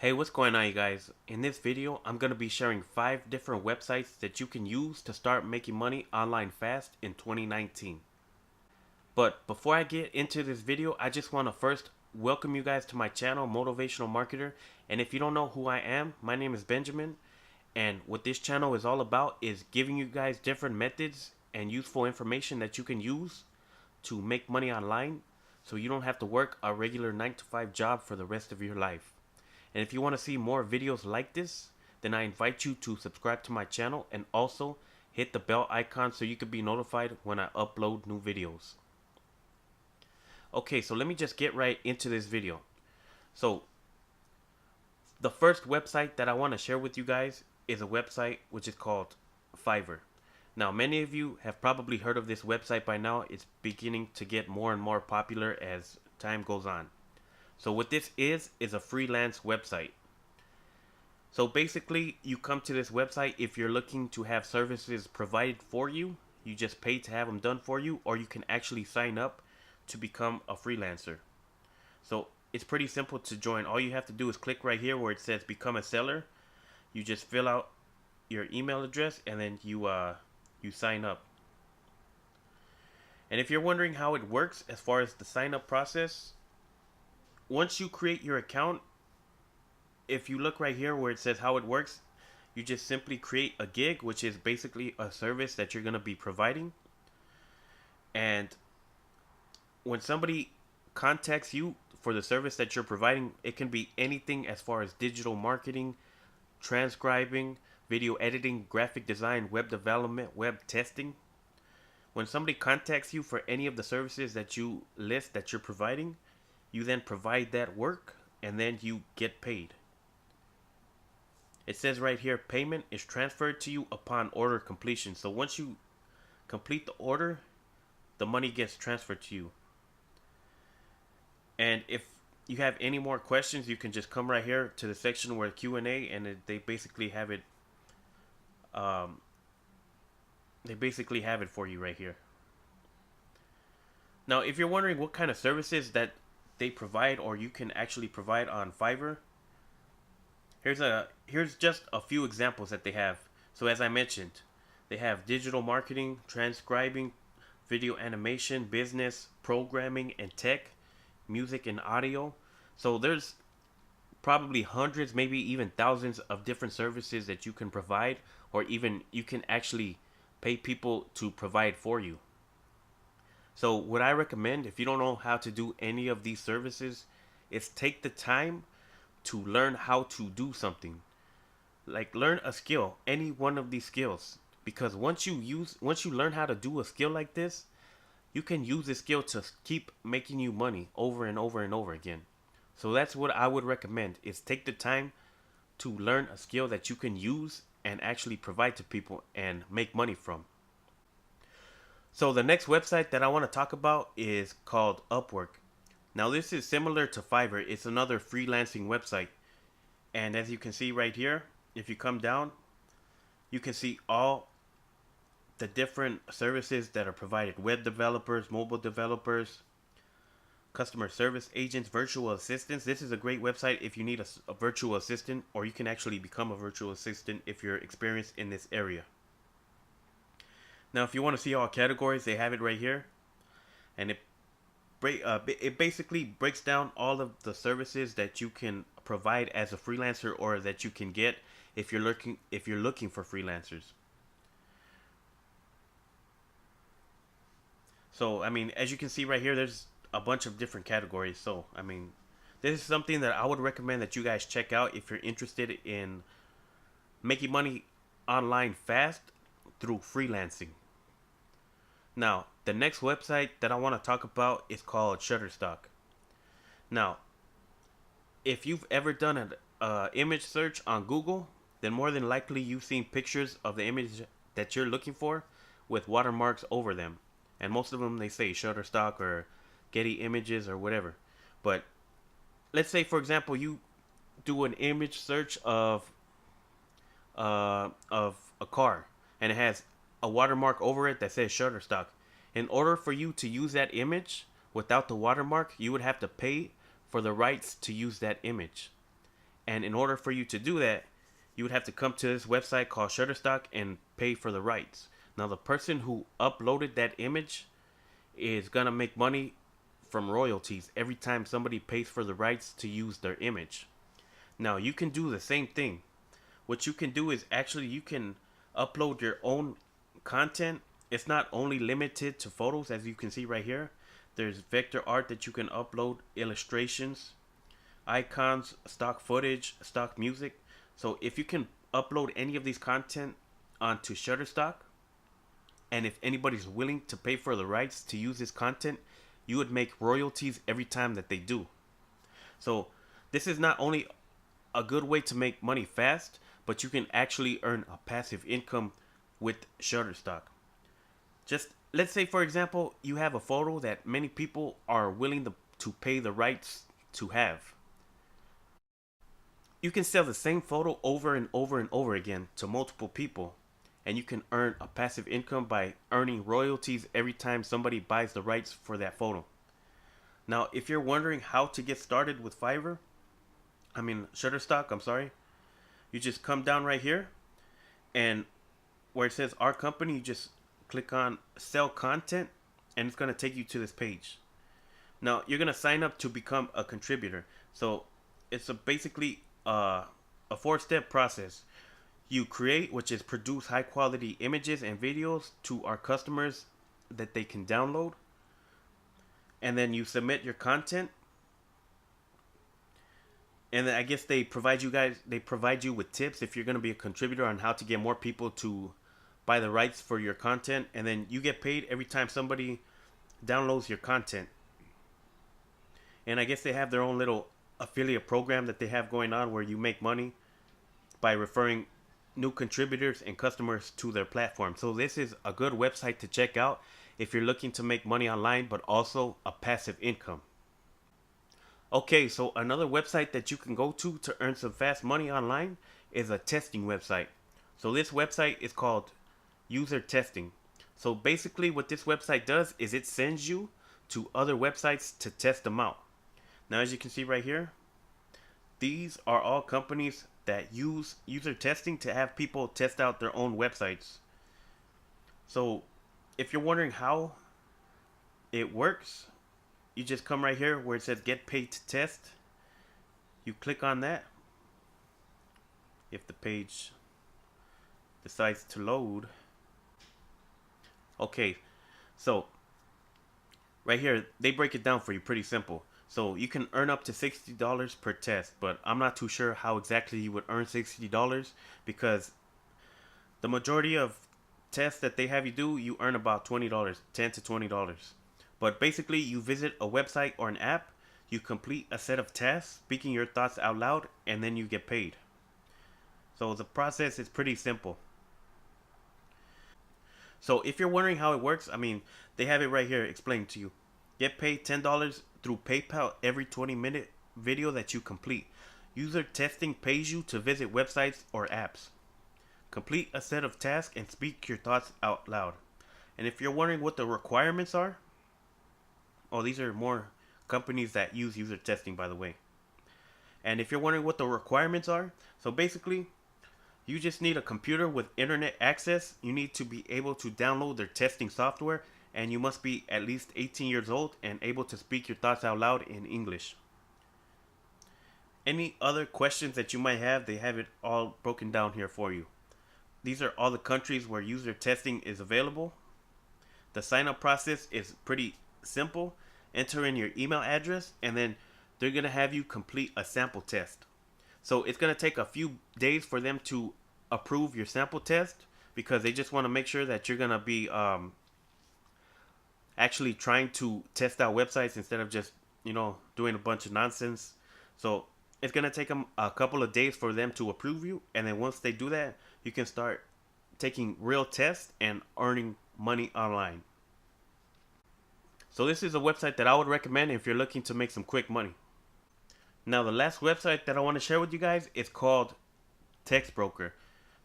Hey, what's going on, you guys? In this video, I'm going to be sharing 5 different websites that you can use to start making money online fast in 2019. But before I get into this video, I just want to first welcome you guys to my channel, Motivational Marketer. And if you don't know who I am, my name is Benjamin. And what this channel is all about is giving you guys different methods and useful information that you can use to make money online so you don't have to work a regular 9 to 5 job for the rest of your life. And if you want to see more videos like this, then I invite you to subscribe to my channel and also hit the bell icon so you can be notified when I upload new videos. Okay, so let me just get right into this video. So the first website that I want to share with you guys is a website which is called Fiverr. Now, many of you have probably heard of this website by now. It's beginning to get more and more popular as time goes on. So what this is a freelance website. So basically, you come to this website if you're looking to have services provided for you. You just pay to have them done for you, or you can actually sign up to become a freelancer. So it's pretty simple to join. All you have to do is click right here where it says become a seller. You just fill out your email address and then you sign up. And if you're wondering how it works as far as the sign up process, once you create your account, if you look right here where it says how it works, you just simply create a gig, which is basically a service that you're going to be providing. And when somebody contacts you for the service that you're providing, it can be anything as far as digital marketing, transcribing, video editing, graphic design, web development, web testing. When somebody contacts you for any of the services that you list that you're providing, you then provide that work and then you get paid. It says right here, payment is transferred to you upon order completion. So once you complete the order, the money gets transferred to you. And if you have any more questions, you can just come right here to the section where Q&A, and they basically have it for you right here. Now, if you're wondering what kind of services that they provide or you can actually provide on Fiverr, here's just a few examples that they have. So as I mentioned, they have digital marketing, transcribing, video animation, business, programming and tech, music and audio. So there's probably hundreds, maybe even thousands of different services that you can provide, or even you can actually pay people to provide for you. So what I recommend, if you don't know how to do any of these services, is take the time to learn how to do something. Like learn a skill, any one of these skills. Because once you learn how to do a skill like this, you can use this skill to keep making you money over and over and over again. So that's what I would recommend, is take the time to learn a skill that you can use and actually provide to people and make money from. So the next website that I want to talk about is called Upwork. Now this is similar to Fiverr. It's another freelancing website. And as you can see right here, if you come down, you can see all the different services that are provided. Web developers, mobile developers, customer service agents, virtual assistants. This is a great website if you need a virtual assistant, or you can actually become a virtual assistant if you're experienced in this area. Now, if you want to see all categories, they have it right here. And it basically breaks down all of the services that you can provide as a freelancer, or that you can get if you're looking for freelancers. So, I mean, as you can see right here, there's a bunch of different categories. So, I mean, this is something that I would recommend that you guys check out if you're interested in making money online fast through freelancing. Now, the next website that I want to talk about is called Shutterstock. Now, if you've ever done an image search on Google, then more than likely you've seen pictures of the image that you're looking for with watermarks over them. And most of them, they say Shutterstock or Getty Images or whatever. But let's say, for example, you do an image search of a car, and it has a watermark over it that says Shutterstock. In order for you to use that image without the watermark, you would have to pay for the rights to use that image. And in order for you to do that, you would have to come to this website called Shutterstock and pay for the rights. Now, the person who uploaded that image is gonna make money from royalties every time somebody pays for the rights to use their image. Now, you can do the same thing. What you can do is actually you can upload your own content. It's not only limited to photos, as you can see right here. There's vector art that you can upload, illustrations, icons, stock footage, stock music. So if you can upload any of these content onto Shutterstock, and if anybody's willing to pay for the rights to use this content, you would make royalties every time that they do. So this is not only a good way to make money fast, but you can actually earn a passive income with Shutterstock. Just let's say, for example, you have a photo that many people are willing to pay the rights to have. You can sell the same photo over and over and over again to multiple people, and you can earn a passive income by earning royalties every time somebody buys the rights for that photo. Now, if you're wondering how to get started with Shutterstock, I'm sorry, you just come down right here, and where it says our company, you just click on sell content, and it's going to take you to this page. Now, you're going to sign up to become a contributor. So it's basically a 4-step process. You create, which is produce high quality images and videos to our customers that they can download. And then you submit your content. And then I guess they provide you with tips if you're going to be a contributor on how to get more people to buy the rights for your content. And then you get paid every time somebody downloads your content. And I guess they have their own little affiliate program that they have going on where you make money by referring new contributors and customers to their platform. So this is a good website to check out if you're looking to make money online, but also a passive income. Okay, so another website that you can go to earn some fast money online is a testing website. So this website is called User Testing. So basically what this website does is it sends you to other websites to test them out. Now, as you can see right here, these are all companies that use user testing to have people test out their own websites. So if you're wondering how it works, you just come right here where it says get paid to test. You click on that. If the page decides to load. Okay, so right here they break it down for you pretty simple. So you can earn up to $60 per test, but I'm not too sure how exactly you would earn $60 because the majority of tests that they have you do, you earn about $20, $10 to $20. But basically you visit a website or an app, you complete a set of tasks, speaking your thoughts out loud, and then you get paid. So the process is pretty simple. So if you're wondering how it works, they have it right here explained to you. Get paid $10 through PayPal every 20-minute video that you complete. User testing pays you to visit websites or apps. Complete a set of tasks and speak your thoughts out loud. And if you're wondering what the requirements are, these are more companies that use user testing, by the way. And if you're wondering what the requirements are, so basically, you just need a computer with internet access. You need to be able to download their testing software, and you must be at least 18 years old and able to speak your thoughts out loud in English. Any other questions that you might have, they have it all broken down here for you. These are all the countries where user testing is available. The sign-up process is pretty simple. Enter in your email address, and then they're going to have you complete a sample test. So it's going to take a few days for them to approve your sample test because they just want to make sure that you're going to be actually trying to test out websites instead of just, doing a bunch of nonsense. So it's going to take them a couple of days for them to approve you. And then once they do that, you can start taking real tests and earning money online. So this is a website that I would recommend if you're looking to make some quick money. Now, the last website that I want to share with you guys is called TextBroker.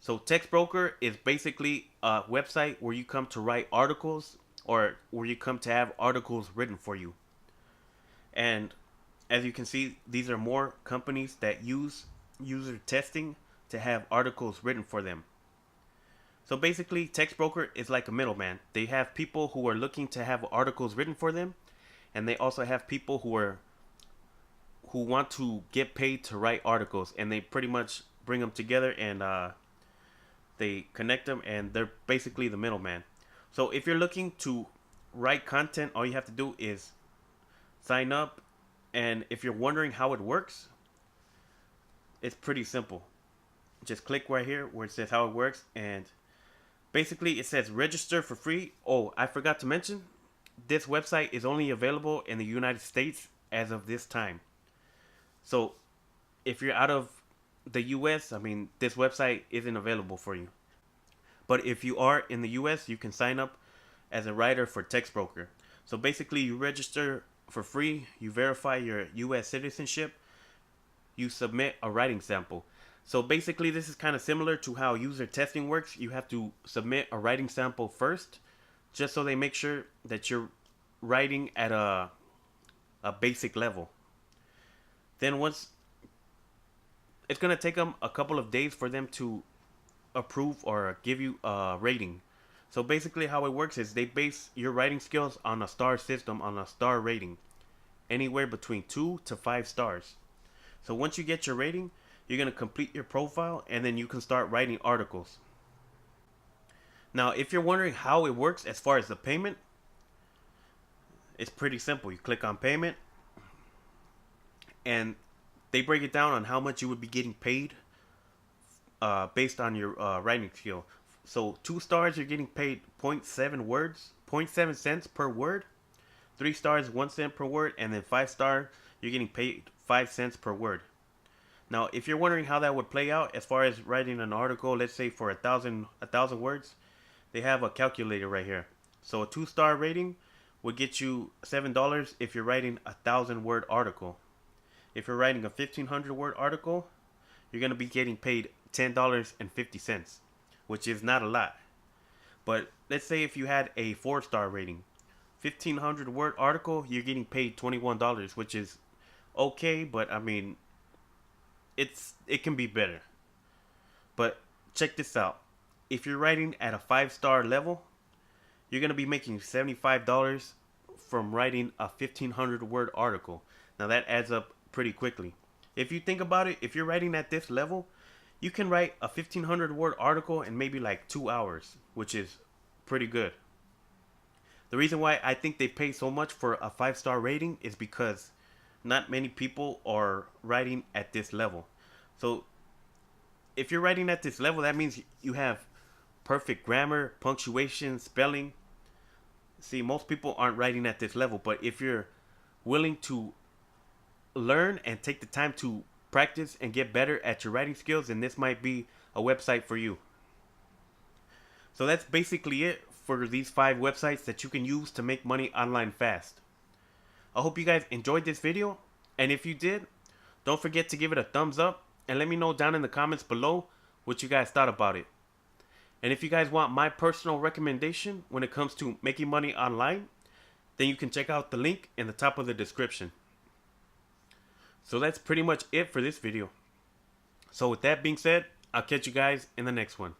So TextBroker is basically a website where you come to write articles or where you come to have articles written for you. And as you can see, these are more companies that use user testing to have articles written for them. So basically, Text Broker is like a middleman. They have people who are looking to have articles written for them, and they also have people who want to get paid to write articles, and they pretty much bring them together and they connect them, and they're basically the middleman. So if you're looking to write content, all you have to do is sign up, and if you're wondering how it works, it's pretty simple. Just click right here where it says how it works, and basically it says register for free. Oh, I forgot to mention, this website is only available in the United States as of this time. So if you're out of the US, I mean, this website isn't available for you. But if you are in the US, you can sign up as a writer for Text Broker. So basically, you register for free, you verify your US citizenship, you submit a writing sample. So basically, this is kind of similar to how user testing works. You have to submit a writing sample first, just so they make sure that you're writing at a basic level. Then once, it's going to take them a couple of days for them to approve or give you a rating. So basically how it works is they base your writing skills on a star system, on a star rating, anywhere between 2 to 5 stars. So once you get your rating, you're going to complete your profile, and then you can start writing articles. Now, if you're wondering how it works as far as the payment, it's pretty simple. You click on payment, and they break it down on how much you would be getting paid based on your writing skill. So 2 stars, you're getting paid 0.7 cents per word. 3 stars, 1 cent per word, and then 5 star, you're getting paid 5 cents per word. Now, if you're wondering how that would play out as far as writing an article, let's say for a thousand words, they have a calculator right here. So a 2-star rating would get you $7 if you're writing a 1,000-word article. If you're writing a 1,500-word article, you're going to be getting paid $10.50, which is not a lot. But let's say if you had a 4-star rating, 1,500-word article, you're getting paid $21, which is okay, but I mean, it can be better. But check this out. If you're writing at a 5-star level, you're going to be making $75 from writing a 1,500-word article. Now that adds up pretty quickly. If you think about it, if you're writing at this level, you can write a 1,500-word article in maybe like 2 hours, which is pretty good. The reason why I think they pay so much for a 5-star rating is because not many people are writing at this level. So if you're writing at this level, that means you have perfect grammar, punctuation, spelling. See, most people aren't writing at this level, but if you're willing to learn and take the time to practice and get better at your writing skills, then this might be a website for you. So that's basically it for these 5 websites that you can use to make money online fast. I hope you guys enjoyed this video, and if you did, don't forget to give it a thumbs up and let me know down in the comments below what you guys thought about it. And if you guys want my personal recommendation when it comes to making money online, then you can check out the link in the top of the description. So that's pretty much it for this video. So with that being said, I'll catch you guys in the next one.